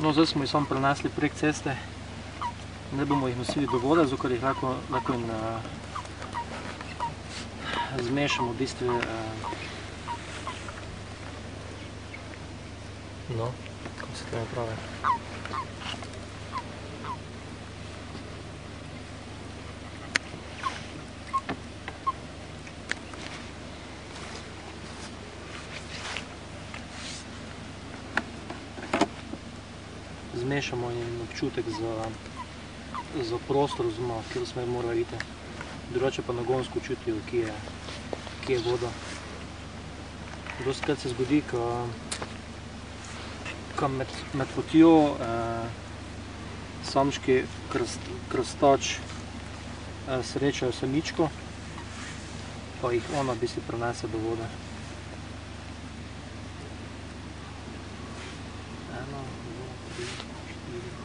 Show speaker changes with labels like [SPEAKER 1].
[SPEAKER 1] No, zdaj smo jih samo prenesli prek ceste. Ne bomo jih nosili do vode, zato ker jih lahko zmešamo v bistvu. No, kako se temu pravi? Zmešamo in občutek za prostor, oziroma v katero smer mora iti. Drugače pa nagonsko čutijo, kje je voda. Dostikrat se zgodi, ko med potjo samčki krastač srečajo samičko, pa jih ona v bistvu prenese do vode. Eno, 2, 3, 4.